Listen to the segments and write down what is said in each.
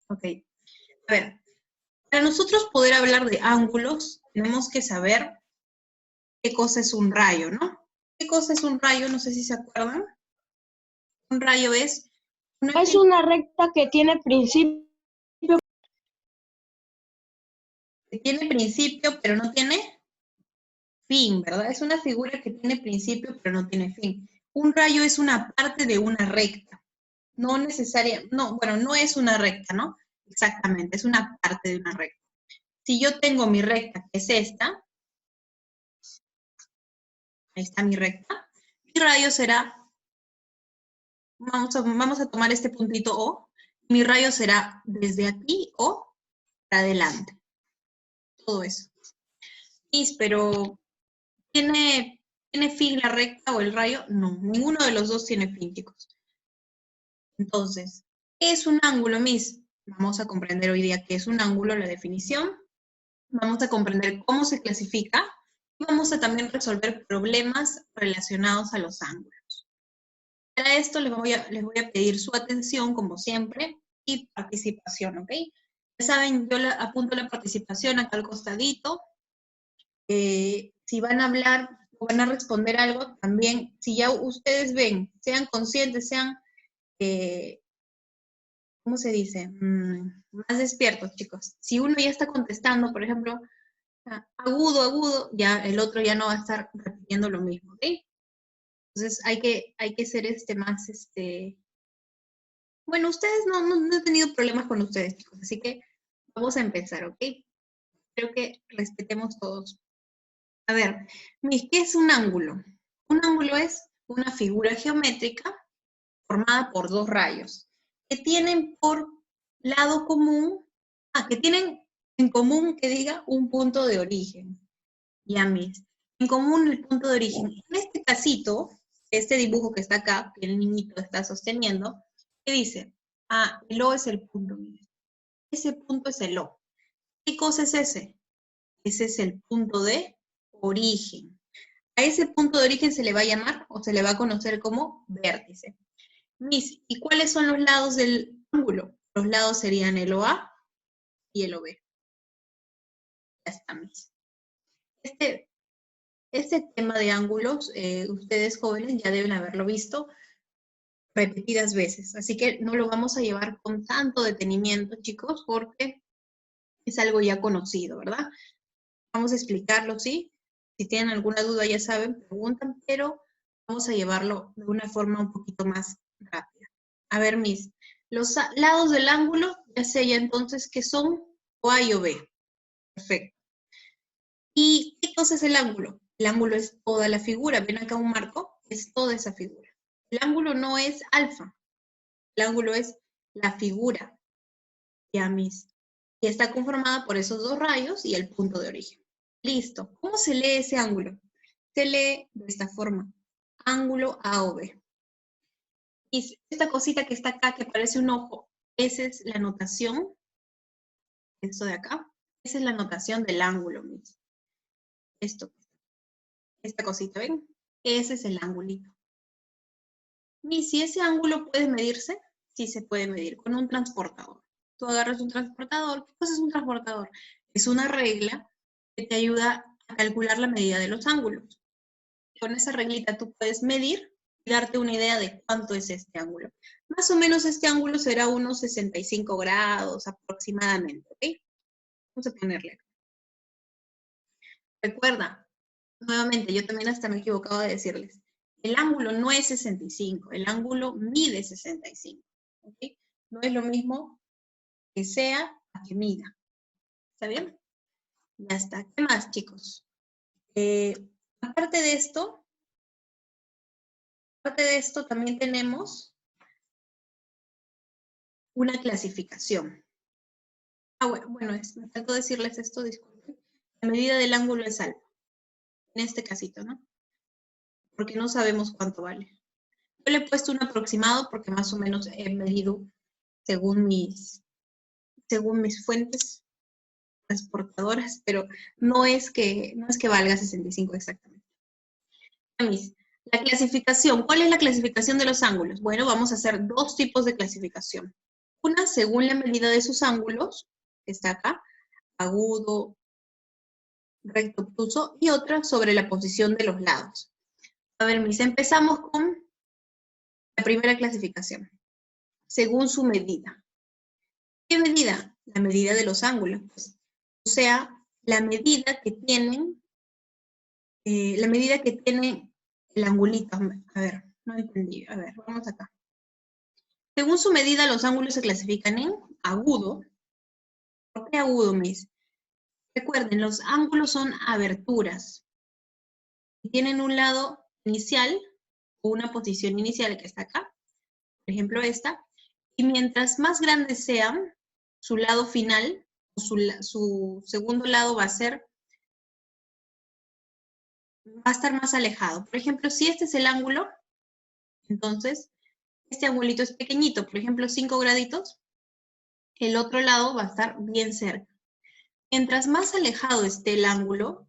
Ok. A ver, para nosotros poder hablar de ángulos, tenemos que saber qué cosa es un rayo, ¿no? ¿Qué cosa es un rayo? No sé si se acuerdan. Un rayo es una Es figura una recta que tiene principio. que tiene principio, pero no tiene fin, ¿verdad? Es una figura que tiene principio, pero no tiene fin. Un rayo es una parte de una recta. No necesaria, no, bueno, no es una recta, ¿no? Exactamente, es una parte de una recta. Si yo tengo mi recta, que es esta, ahí está mi recta, mi rayo será, vamos a tomar este puntito O, mi rayo será desde aquí o para adelante. Todo eso. Pero ¿tiene fin la recta o el rayo? No, ninguno de los dos tiene fin, chicos. Entonces, ¿qué es un ángulo, Miss? Vamos a comprender hoy día qué es un ángulo, la definición. Vamos a comprender cómo se clasifica y vamos a también resolver problemas relacionados a los ángulos. Para esto les voy a pedir su atención, como siempre, y participación, ¿ok? Ya saben, yo apunto la participación acá al costadito. Si van a hablar o van a responder algo, también, si ya ustedes ven, sean conscientes, sean, ¿cómo se dice? Más despiertos, chicos. Si uno ya está contestando, por ejemplo, agudo, agudo, ya el otro ya no va a estar repitiendo lo mismo, ¿ok? Entonces hay que ser más, bueno, ustedes no he tenido problemas con ustedes, chicos, así que vamos a empezar, ¿ok? Creo que respetemos todos. A ver, ¿qué es un ángulo? Un ángulo es una figura geométrica formada por dos rayos que tienen por lado común, que tienen en común, que diga, un punto de origen. Ya, mis. En común el punto de origen. En este casito, este dibujo que está acá, que el niñito está sosteniendo, ¿qué dice? Ah, el O es el punto, mire. Ese punto es el O. ¿Qué cosa es ese? Ese es el punto de origen. A ese punto de origen se le va a llamar o se le va a conocer como vértice. Mis, ¿y cuáles son los lados del ángulo? Los lados serían el OA y el OB. Ya está, mis. Este tema de ángulos, ustedes jóvenes ya deben haberlo visto repetidas veces, así que no lo vamos a llevar con tanto detenimiento, chicos, porque es algo ya conocido, ¿verdad? Vamos a explicarlo, ¿sí? Si tienen alguna duda, ya saben, preguntan, pero vamos a llevarlo de una forma un poquito más rápida. A ver, mis, los lados del ángulo, ya sé ya entonces que son o A y o B. Perfecto. ¿Y qué cosa es el ángulo? El ángulo es toda la figura. ¿Ven acá un marco? Es toda esa figura. El ángulo no es alfa. El ángulo es la figura. Ya, mis. Y está conformada por esos dos rayos y el punto de origen. Listo. ¿Cómo se lee ese ángulo? Se lee de esta forma. Ángulo AOB. Y esta cosita que está acá, que parece un ojo, esa es la notación. Esto de acá. Esa es la notación del ángulo, mis. Esto. Esta cosita, ¿ven? Ese es el angulito. Y si ese ángulo puede medirse, sí se puede medir con un transportador. Tú agarras un transportador. ¿Qué cosa es un transportador? Es una regla que te ayuda a calcular la medida de los ángulos. Con esa reglita tú puedes medir y darte una idea de cuánto es este ángulo. Más o menos este ángulo será unos 65 grados aproximadamente, ¿ok? Vamos a ponerle. Recuerda, nuevamente, yo también hasta me he equivocado de decirles. El ángulo no es 65, el ángulo mide 65. ¿Okay? No es lo mismo que sea a que mida. ¿Está bien? Ya está. ¿Qué más, chicos? Aparte de esto, también tenemos una clasificación. Bueno, me faltó decirles esto, disculpen. La medida del ángulo es alfa, en este casito, ¿no? Porque no sabemos cuánto vale. Yo le he puesto un aproximado porque más o menos he medido según mis fuentes transportadoras, pero no es que valga 65 exactamente. La clasificación. ¿Cuál es la clasificación de los ángulos? Bueno, vamos a hacer dos tipos de clasificación. Una según la medida de sus ángulos, que está acá, agudo, recto, obtuso, y otra sobre la posición de los lados. A ver, mis, empezamos con la primera clasificación, según su medida. ¿Qué medida? La medida de los ángulos, pues. O sea, la medida que tienen, el angulito. A ver, no entendí. A ver, vamos acá. Según su medida, los ángulos se clasifican en agudo. ¿Por qué agudo, mis? Recuerden, los ángulos son aberturas. Tienen un lado inicial, o una posición inicial que está acá, por ejemplo esta, y mientras más grandes sean, su lado final, o su segundo lado va a estar más alejado. Por ejemplo, si este es el ángulo, entonces este angulito es pequeñito, por ejemplo 5 graditos, el otro lado va a estar bien cerca. Mientras más alejado esté el ángulo,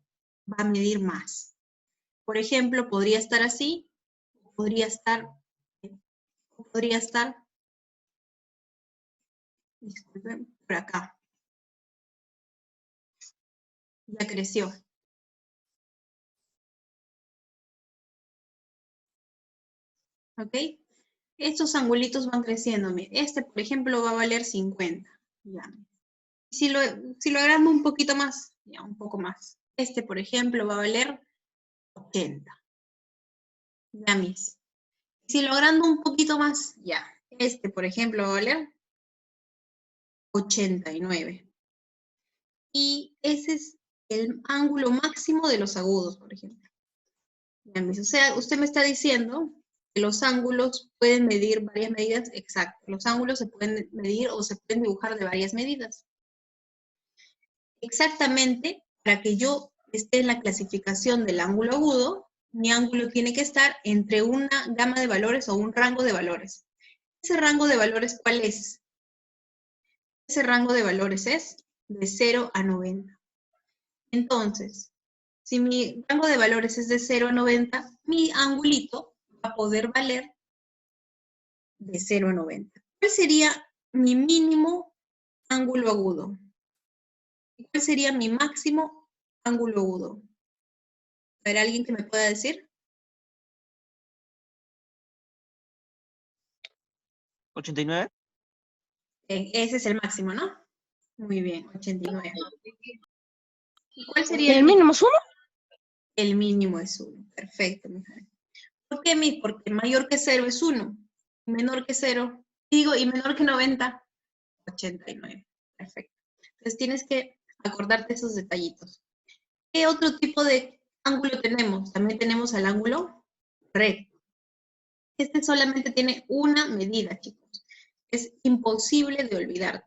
va a medir más. Por ejemplo, podría estar así, podría estar, disculpen, por acá. Ya creció. ¿Ok? Estos angulitos van creciendo. Este, por ejemplo, va a valer 50. Ya. Si lo agrando un poquito más, ya, un poco más. Este, por ejemplo, va a valer 80. Ya, mis. Si lo agrando un poquito más, ya. Este, por ejemplo, va a valer 89. Y ese es el ángulo máximo de los agudos, por ejemplo. Ya, mis. O sea, usted me está diciendo que los ángulos pueden medir varias medidas. Exacto. Los ángulos se pueden medir o se pueden dibujar de varias medidas. Exactamente, para que yo esté en la clasificación del ángulo agudo, mi ángulo tiene que estar entre una gama de valores o un rango de valores. ¿Ese rango de valores cuál es? Ese rango de valores es de 0 a 90. Entonces, si mi rango de valores es de 0 a 90, mi angulito va a poder valer de 0 a 90. ¿Cuál sería mi mínimo ángulo agudo? ¿Cuál sería mi máximo ángulo agudo? ¿Habrá alguien que me pueda decir? 89. Ese es el máximo, ¿no? Muy bien, 89. ¿Y cuál sería ¿El mínimo es 1? El mínimo es 1. Perfecto, mi Jaime. ¿Por qué, mi? Porque mayor que 0 es 1. Menor que 0, digo, y menor que 90, 89. Perfecto. Entonces tienes que acordarte esos detallitos. ¿Qué otro tipo de ángulo tenemos? También tenemos el ángulo recto. Este solamente tiene una medida, chicos. Es imposible de olvidar.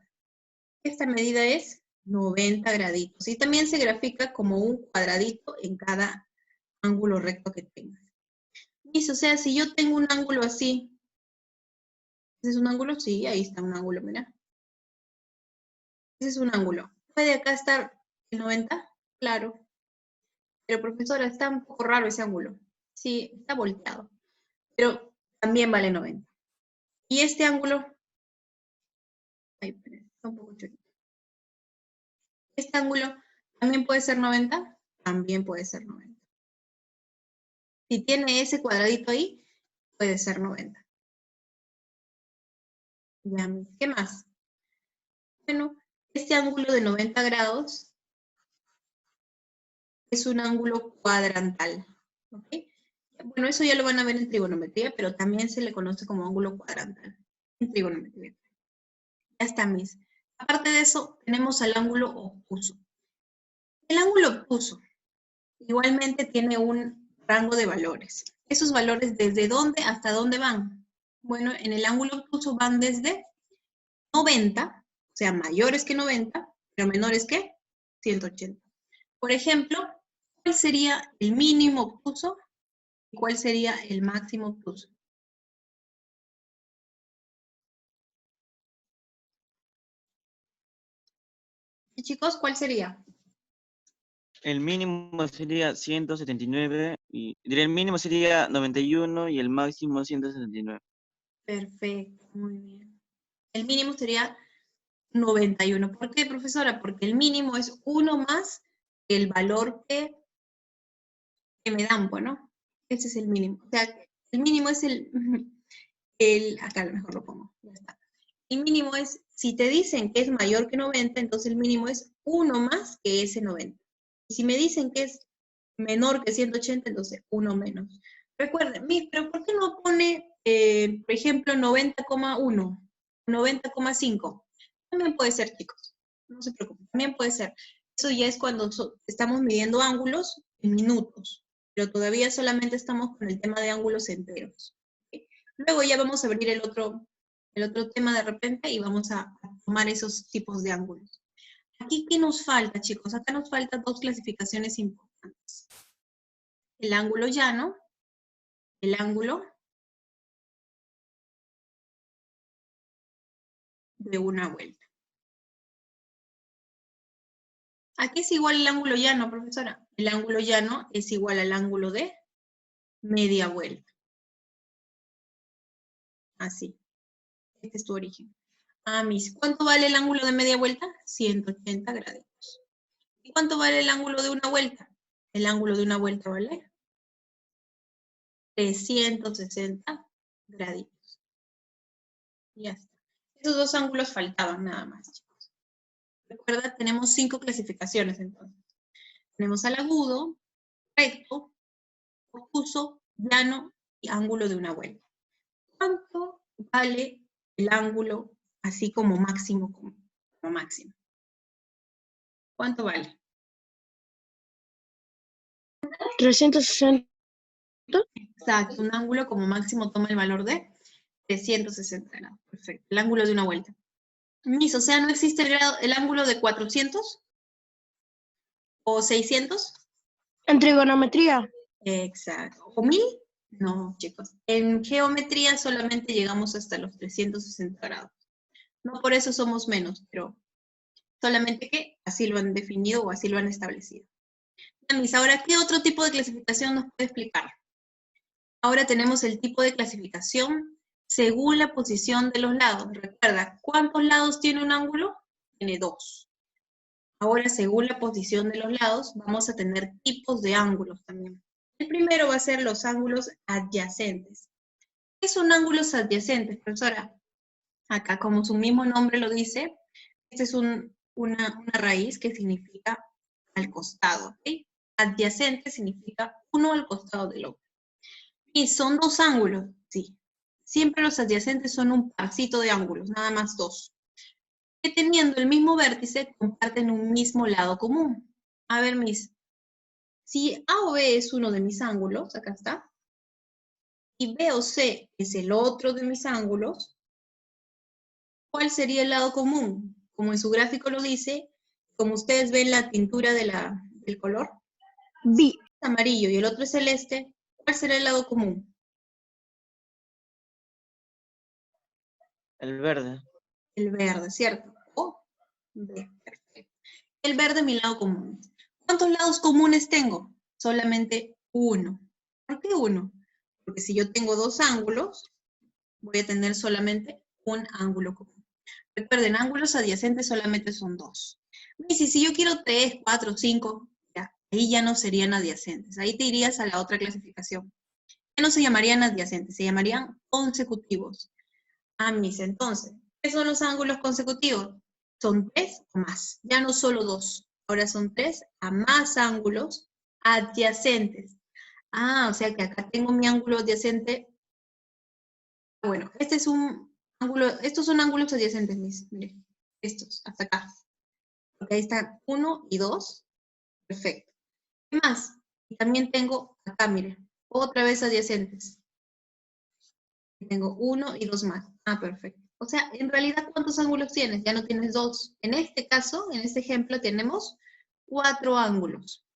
Esta medida es 90 graditos y también se grafica como un cuadradito en cada ángulo recto que tengas. O sea, si yo tengo un ángulo así, ¿ese es un ángulo? Sí, ahí está un ángulo, mira. Ese es un ángulo. ¿Puede acá estar el 90? Claro. Pero profesora, está un poco raro ese ángulo. Sí, está volteado. Pero también vale 90. Y este ángulo, ay, está un poco chorito. Este ángulo también puede ser 90, también puede ser 90. Si tiene ese cuadradito ahí, puede ser 90. Ya, ¿qué más? Bueno, este ángulo de 90 grados es un ángulo cuadrantal. ¿Ok? Bueno, eso ya lo van a ver en trigonometría, pero también se le conoce como ángulo cuadrantal en trigonometría. Ya está, mis. Aparte de eso, tenemos el ángulo obtuso. El ángulo obtuso igualmente tiene un rango de valores. ¿Esos valores desde dónde hasta dónde van? Bueno, en el ángulo obtuso van desde 90, o sea, mayores que 90, pero menores que 180. Por ejemplo, ¿cuál sería el mínimo obtuso y cuál sería el máximo obtuso? ¿Y chicos, cuál sería? El mínimo sería 179 y el mínimo sería 91 y el máximo 179. Perfecto, muy bien. El mínimo sería 91. ¿Por qué, profesora? Porque el mínimo es 1 más el valor que me dan, bueno. Ese es el mínimo. O sea, el mínimo es acá a lo mejor lo pongo, ya está. El mínimo es, si te dicen que es mayor que 90, entonces el mínimo es 1 más que ese 90. Y si me dicen que es menor que 180, entonces 1 menos. Recuerden, pero ¿por qué no pone, por ejemplo, 90,1, 90,5? También puede ser, chicos. No se preocupen, también puede ser. Eso ya es cuando estamos midiendo ángulos en minutos, pero todavía solamente estamos con el tema de ángulos enteros. ¿Okay? Luego ya vamos a abrir el otro tema de repente y vamos a tomar esos tipos de ángulos. Aquí, ¿qué nos falta, chicos? Acá nos faltan 2 clasificaciones importantes. El ángulo llano, el ángulo de una vuelta. ¿A qué es igual el ángulo llano, profesora? El ángulo llano es igual al ángulo de media vuelta. Así. Este es tu origen. ¿Cuánto vale el ángulo de media vuelta? 180 grados. ¿Y cuánto vale el ángulo de una vuelta? El ángulo de una vuelta vale 360 graditos. Ya está. Esos 2 ángulos faltaban nada más, chicos. Recuerda, tenemos 5 clasificaciones entonces. Tenemos al agudo, recto, obtuso, llano y ángulo de una vuelta. ¿Cuánto vale el ángulo así como máximo? Como máximo. ¿Cuánto vale? 360. Exacto, un ángulo como máximo toma el valor de 360 grados. Perfecto, el ángulo de una vuelta. O sea, ¿no existe el ángulo de 400? ¿O 600? En trigonometría. Exacto. ¿O 1000? No, chicos. En geometría solamente llegamos hasta los 360 grados. No por eso somos menos, pero solamente que así lo han definido o así lo han establecido. Ahora, ¿qué otro tipo de clasificación nos puede explicar? Ahora tenemos el tipo de clasificación según la posición de los lados. Recuerda, ¿cuántos lados tiene un ángulo? Tiene 2. Ahora, según la posición de los lados, vamos a tener tipos de ángulos también. El primero va a ser los ángulos adyacentes. ¿Qué son ángulos adyacentes, profesora? Acá, como su mismo nombre lo dice, esta es una raíz que significa al costado, ¿ok? Adyacente significa uno al costado del otro. Y son 2 ángulos, sí. Siempre los adyacentes son un parcito de ángulos, nada más 2. Que teniendo el mismo vértice, comparten un mismo lado común. A ver, si A o B es uno de mis ángulos, acá está, y B o C es el otro de mis ángulos, ¿cuál sería el lado común? Como en su gráfico lo dice, como ustedes ven la tintura del color, B. es amarillo y el otro es celeste, ¿cuál será el lado común? El verde. El verde, ¿cierto? O B, perfecto. El verde es mi lado común. ¿Cuántos lados comunes tengo? Solamente 1. ¿Por qué 1? Porque si yo tengo 2 ángulos, voy a tener solamente un ángulo común. Recuerden, ángulos adyacentes solamente son 2. Y si yo quiero 3, 4, 5, ya, ahí ya no serían adyacentes. Ahí te irías a la otra clasificación. Ya no se llamarían adyacentes, se llamarían consecutivos. Entonces, ¿qué son los ángulos consecutivos? Son 3 o más, ya no solo 2. Ahora son 3 a más ángulos adyacentes. O sea que acá tengo mi ángulo adyacente. Bueno, este es un ángulo, estos son ángulos adyacentes, miren, estos, hasta acá. Porque ahí están 1 y 2. Perfecto. ¿Qué más? Y también tengo acá, miren, otra vez adyacentes. Tengo 1 y 2 más. Perfecto. O sea, en realidad, ¿cuántos ángulos tienes? Ya no tienes 2. En este caso, en este ejemplo, tenemos 4 ángulos.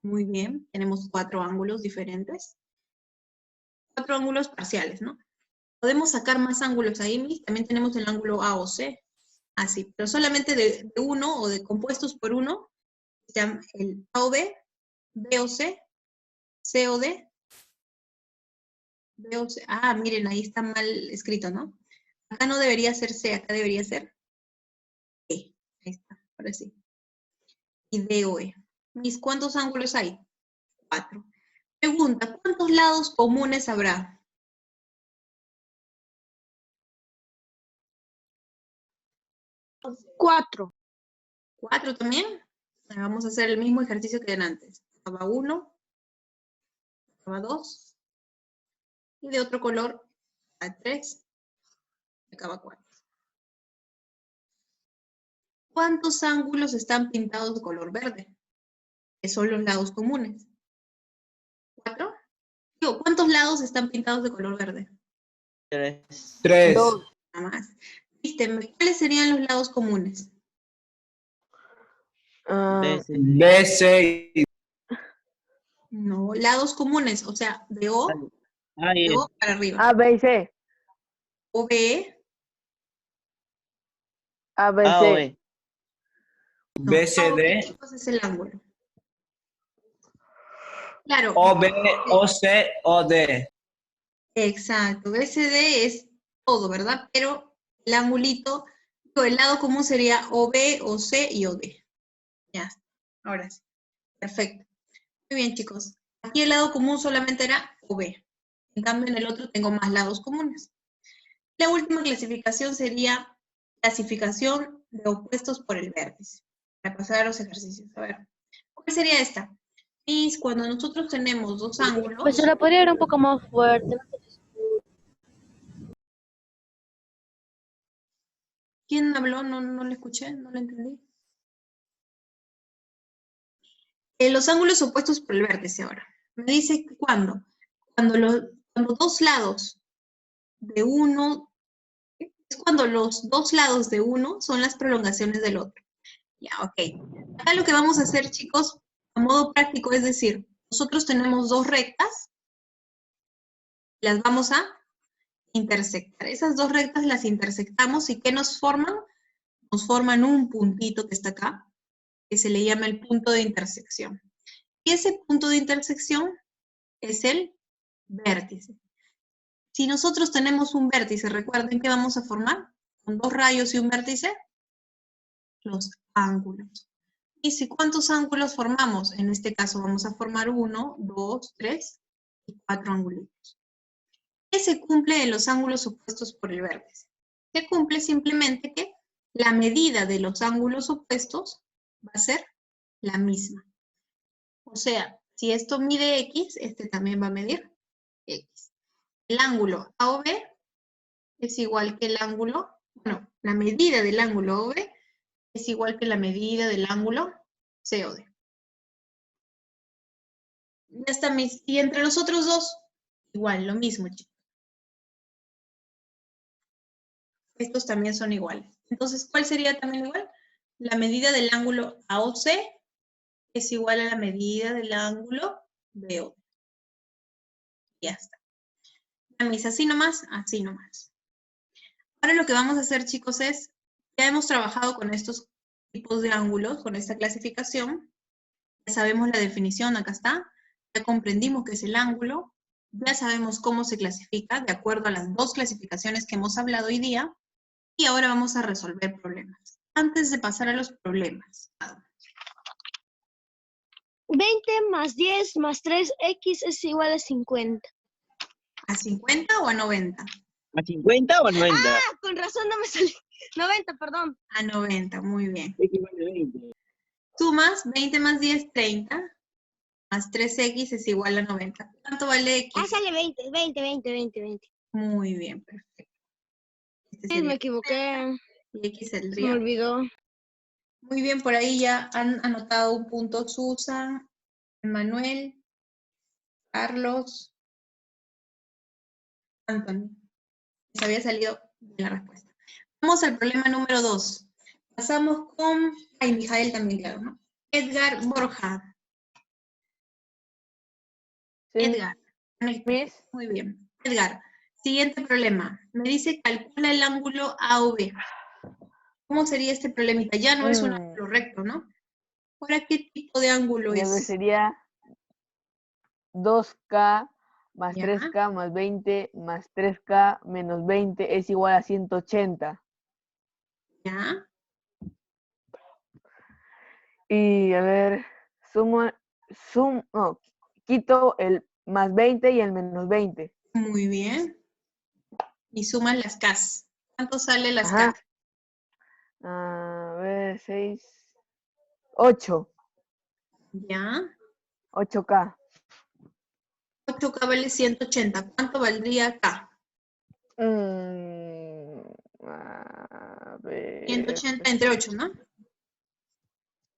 Muy bien, tenemos 4 ángulos diferentes. 4 ángulos parciales, ¿no? Podemos sacar más ángulos ahí, también tenemos el ángulo A o C. Así, pero solamente de uno o de compuestos por uno, se llama el A o B, B o C, C o D, B o C. Miren, ahí está mal escrito, ¿no? Acá no debería ser C, acá debería ser E. Ahí está, ahora sí. Y DOE. Mis, ¿cuántos ángulos hay? 4. Pregunta, ¿cuántos lados comunes habrá? 4. 4 también. Vamos a hacer el mismo ejercicio que antes. Acaba 1, acaba 2, y de otro color a 3, acaba 4. ¿Cuántos ángulos están pintados de color verde? Que son los lados comunes. 4. Digo, ¿cuántos lados están pintados de color verde? 3. 3. Nada más. ¿Viste? ¿Cuáles serían los lados comunes? B, C y No, lados comunes, o sea, de O, Ahí de es. O para arriba. A, B y C. O, B, A, B, A o C. B. no, B, C, O, B, D, chicos, es el ángulo. Claro, O, B, O, C, O, D. exacto, BCD es todo, ¿verdad? Pero el angulito, el lado común sería OB, OC y OD. Ya está, ahora sí. Perfecto. Muy bien, chicos. Aquí el lado común solamente era OB. En cambio, en el otro tengo más lados comunes. La última clasificación sería clasificación de opuestos por el vértice. Para pasar a los ejercicios. A ver, ¿cuál sería esta? Es cuando nosotros tenemos dos ángulos. Pues se la podría ver un poco más fuerte. ¿Quién habló? No le escuché, no le entendí. Los ángulos opuestos por el vértice ahora. Me dice cuándo. Cuando dos lados de uno, es cuando los dos lados de uno son las prolongaciones del otro. Ya, ok. Acá lo que vamos a hacer, chicos, a modo práctico, es decir, nosotros tenemos dos rectas, las vamos a intersectar. Esas dos rectas las intersectamos y ¿qué nos forman? Nos forman un puntito que está acá, que se le llama el punto de intersección. Y ese punto de intersección es el vértice. Si nosotros tenemos un vértice, recuerden que vamos a formar con dos rayos y un vértice, los ángulos. ¿Y si cuántos ángulos formamos? En este caso vamos a formar 1, 2, 3 y 4 angulitos. ¿Qué se cumple en los ángulos opuestos por el vértice? Se cumple simplemente que la medida de los ángulos opuestos va a ser la misma. O sea, si esto mide X, este también va a medir X. El ángulo AOB es igual que el ángulo, bueno, la medida del ángulo OB es igual que la medida del ángulo COD. Ya está, y entre los otros dos, igual, lo mismo, chicos. Estos también son iguales. Entonces, ¿cuál sería también igual? La medida del ángulo AOC es igual a la medida del ángulo BOD. Ya está. Mis, así nomás, así nomás. Ahora lo que vamos a hacer, chicos, es, ya hemos trabajado con estos tipos de ángulos, con esta clasificación. Ya sabemos la definición, acá está. Ya comprendimos qué es el ángulo. Ya sabemos cómo se clasifica de acuerdo a las dos clasificaciones que hemos hablado hoy día. Y ahora vamos a resolver problemas. Antes de pasar a los problemas. 20 más 10 más 3x es igual a 50. ¿A 50 o a 90? ¿A 50 o a 90? Ah, con razón no me salió. 90, perdón. A 90, muy bien. X vale 20. Sumas 20 más 10, 30. Más 3x es igual a 90. ¿Cuánto vale x? Ah, sale 20. Muy bien, perfecto. Este Sí, sería me equivoqué. y x Se me saldría. olvidó. Muy bien, por ahí ya han anotado un punto Susan, Manuel, Carlos, Antonio. Les había salido la respuesta. Vamos al problema número 2. Pasamos con, ay, Mijael también, claro, ¿no? Edgar Borja. Sí. Edgar. Miss. Muy bien. Edgar, siguiente problema. Me dice calcula el ángulo AOB. ¿Cómo sería este problemita? Ya no es un ángulo recto, ¿no? ¿Ahora qué tipo de ángulo Ya es? sería 2K más Ya. 3K más 20 más 3K menos 20 es igual a 180. ¿Ya? Y a ver, no, quito el más 20 y el menos 20. Muy bien. Y sumas las Ks. ¿Cuánto sale las Ajá. K? A ver, 6, 8. ¿Ya? 8K. 8K vale 180. ¿Cuánto valdría K? A ver. 180 entre 8, ¿no?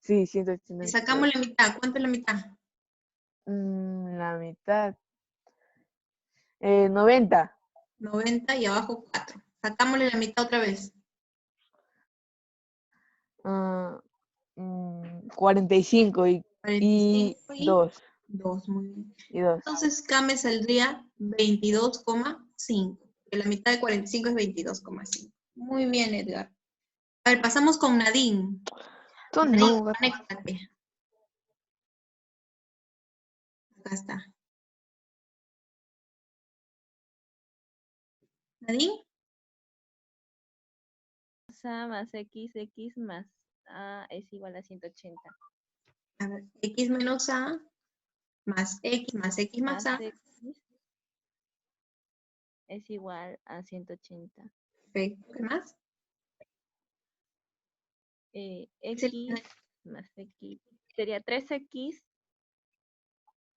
Sí, Le 180. sacamos la mitad. ¿Cuánto es la mitad? La mitad. 90. 90 y abajo 4. Sacámosle la mitad otra vez. 45 y 45 y 2. 2. Muy bien. Y 2. Entonces K me saldría 22,5. Que la mitad de 45 es 22,5. Muy bien, Edgar. A ver, pasamos con Nadine. Nadine, No, conéctate. Acá está. Nadine, A más x más a es igual a 180. a ver, X menos A más X más X más A. X es igual a 180. Perfecto. ¿Qué más? X más X sería 3X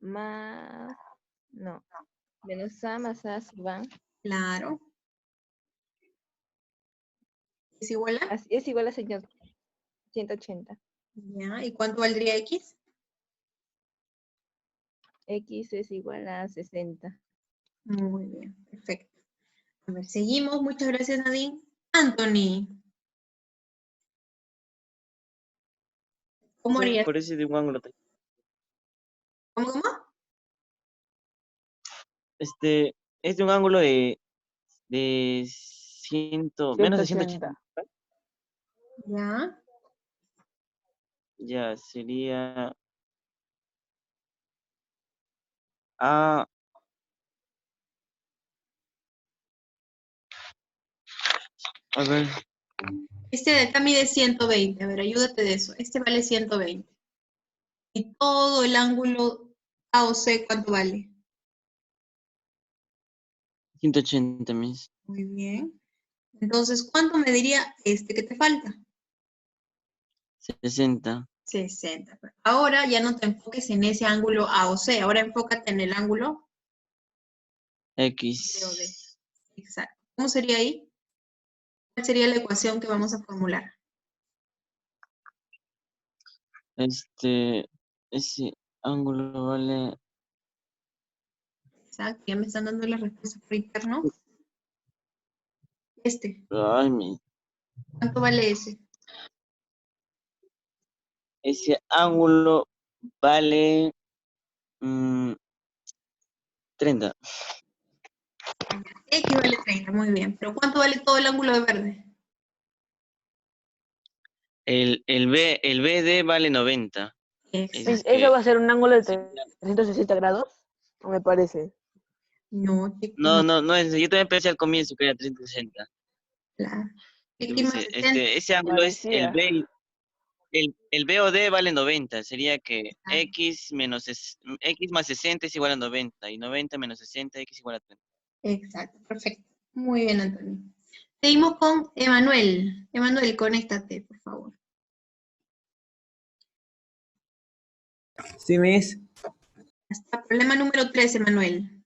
más, no, menos A más A si van. Claro. ¿Es igual a? Es igual a 180. Ya. ¿Y cuánto valdría X? X es igual a 60. Muy bien, perfecto. A ver, seguimos. Muchas gracias, Nadine. Anthony, ¿cómo harías? Parece de un ángulo. ¿Cómo? Es de un ángulo de menos de 180. 180. Ya. Ya, sería. A. A ver, Este de acá mide 120. A ver, ayúdate de eso. Este vale 120. Y todo el ángulo AOC, ¿cuánto vale? 180 mis. Muy bien. Entonces, ¿cuánto me diría este que te falta? 60. 60. Ahora ya no te enfoques en ese ángulo AOC. Ahora enfócate en el ángulo BOD. X. Exacto. ¿Cómo sería ahí? ¿Cuál sería la ecuación que vamos a formular? Ese ángulo vale. Exacto. Ya me están dando la respuesta por interno. Este. Ay, ¿Cuánto vale ese? ese ángulo vale 30. X vale 30. Muy bien. ¿Pero cuánto vale todo el ángulo de verde? El BD vale 90. Exacto. ¿Eso va a ser un ángulo de 360 grados? ¿O me parece? No, X No, más, no es. Yo también pensé al comienzo que era 360. claro. X más Entonces, 60. ese ángulo es el Parecía. B. El BOD vale 90. Sería que Ah, X más 60 es igual a 90. Y 90 menos 60, X igual a 30. exacto, perfecto. Muy bien, Antonio. Seguimos con Emanuel. Emanuel, conéctate, por favor. Sí, Miss. Hasta problema número 3, Emanuel.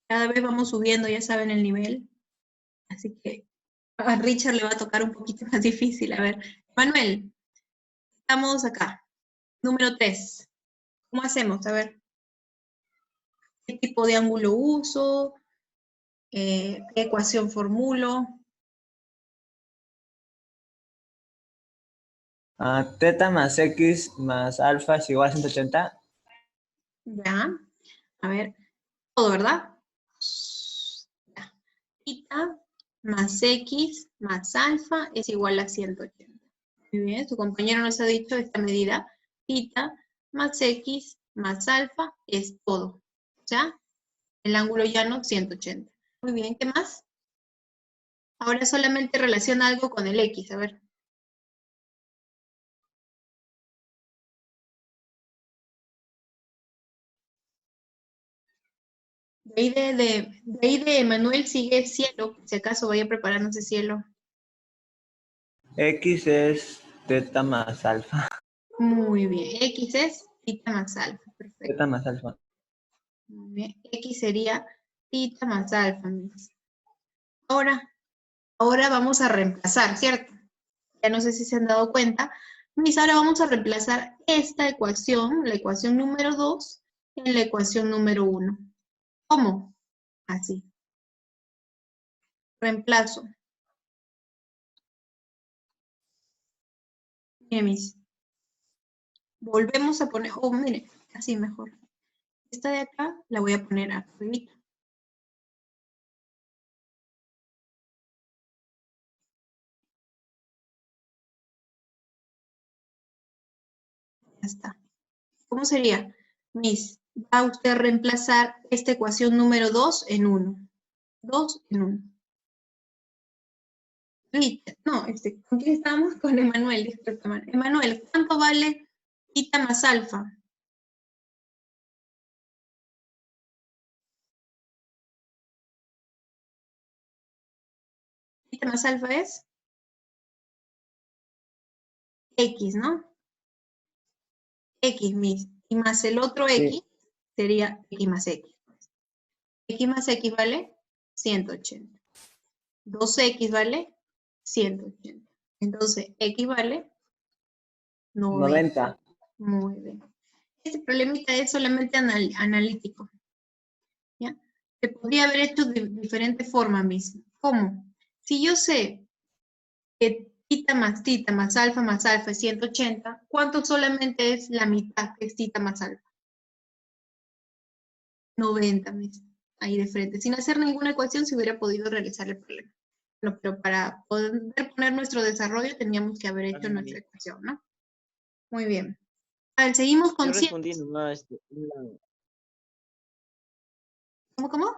Cada vez vamos subiendo, ya saben, el nivel. Así que a Richard le va a tocar un poquito más difícil. A ver, Emanuel, estamos acá. Número 3. ¿Cómo hacemos? A ver, ¿qué tipo de ángulo uso? ¿Qué ecuación formulo? Teta más X más alfa es igual a 180. Ya. A ver, todo, ¿verdad? Ya. Theta más X más alfa es igual a 180. Muy bien, tu compañero nos ha dicho esta medida. Theta más X más alfa es todo. ¿Ya? El ángulo llano, 180. Muy bien, ¿qué más? Ahora solamente relaciona algo con el X, a ver. De ahí de Emanuel sigue Cielo, si acaso vaya preparándose Cielo. X es teta más alfa. Muy bien, X es tita más alfa, perfecto. Teta más alfa. Muy bien, X sería tita más alfa, mis. Ahora vamos a reemplazar, ¿cierto? Ya no sé si se han dado cuenta. Mis, ahora vamos a reemplazar esta ecuación, la ecuación número 2, en la ecuación número 1. ¿Cómo? Así. Reemplazo. Miren, mis. Volvemos a poner, oh, miren, así mejor. Esta de acá la voy a poner arriba. Ya está. ¿Cómo sería? Miss, va usted a reemplazar esta ecuación número 2 en 1. 2 en 1. No, ¿con quién estamos? Con Emanuel, disculpa. Emanuel, ¿cuánto vale tita más alfa? Tita más alfa es X, ¿no? X, Miss. Y más el otro X sería X más X. X más X vale 180. 2X vale 180. Entonces, X vale 90. Muy bien. Este problemita es solamente analítico. ¿Ya? Se podría haber hecho de diferente forma mismo. ¿Cómo? Si yo sé que tita más alfa es 180, ¿cuánto solamente es la mitad que es tita más alfa? 90 mismo. Ahí de frente. Sin hacer ninguna ecuación se hubiera podido realizar el problema. No, pero para poder poner nuestro desarrollo teníamos que haber hecho nuestra ecuación, ¿no? Muy bien. A ver, seguimos con Yo 100. respondí nomás. ¿Cómo?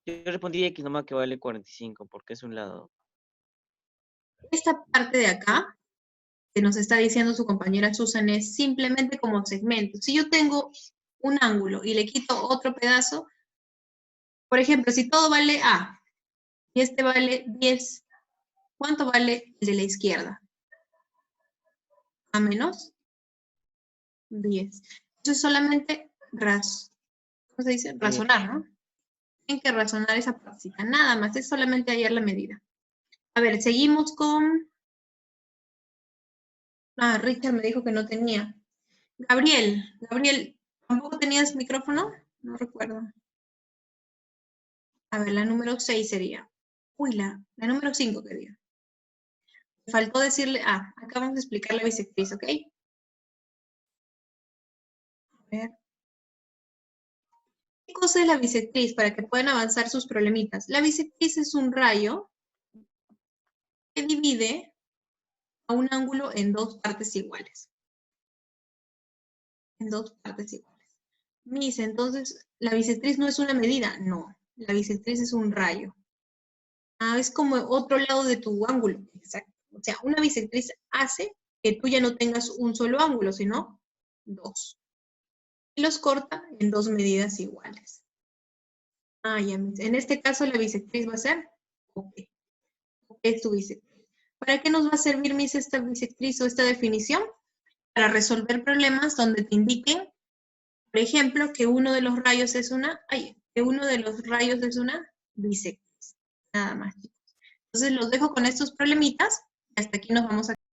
Yo respondí X nomás que vale 45, porque es un lado. Esta parte de acá, que nos está diciendo su compañera Susan, es simplemente como segmento. Si yo tengo un ángulo y le quito otro pedazo, por ejemplo, si todo vale A y este vale 10, ¿cuánto vale el de la izquierda? A menos 10. Eso es solamente ¿cómo se dice? Razonar, ¿no? Tienen que razonar esa partecita. Nada más, es solamente hallar la medida. A ver, seguimos con... Ah, Richard me dijo que no tenía. Gabriel, ¿tampoco tenías micrófono? No recuerdo. A ver, la número 6 sería. Uy, la número 5 quería. Me faltó decirle, acá vamos a explicar la bisectriz, ¿ok? A ver. ¿Qué cosa es la bisectriz? Para que puedan avanzar sus problemitas. La bisectriz es un rayo que divide a un ángulo en dos partes iguales. En dos partes iguales. Miss, entonces, ¿la bisectriz no es una medida? No, la bisectriz es un rayo. Es como otro lado de tu ángulo. Exacto. O sea, una bisectriz hace que tú ya no tengas un solo ángulo, sino dos. Y los corta en dos medidas iguales. Ya, Miss. En este caso la bisectriz va a ser OK. OK es tu bisectriz. ¿Para qué nos va a servir, Miss, esta bisectriz o esta definición? Para resolver problemas donde te indiquen, por ejemplo, que uno de los rayos es una bisectriz. Nada más, chicos. Entonces los dejo con estos problemitas y hasta aquí nos vamos a